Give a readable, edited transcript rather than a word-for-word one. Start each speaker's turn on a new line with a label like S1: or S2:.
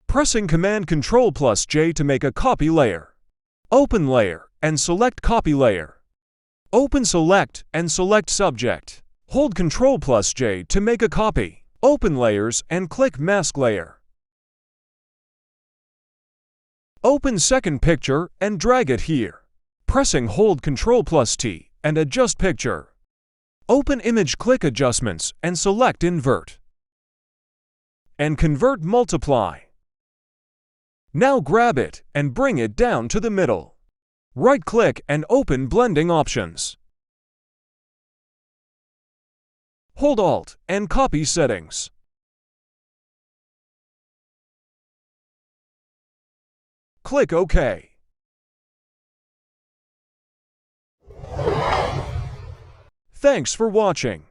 S1: Pressing Command-Control+J to make a copy layer. Open Layer and select Copy Layer. Open Select and select Subject. Hold Ctrl+J to make a copy. Open Layers and click Mask Layer. Open second picture and drag it here. Pressing Hold Ctrl+T and adjust picture. Open Image, click Adjustments and select Invert. And Convert Multiply. Now grab it and bring it down to the middle. Right-click and open Blending Options. Hold Alt and copy Settings. Click OK. Thanks for watching.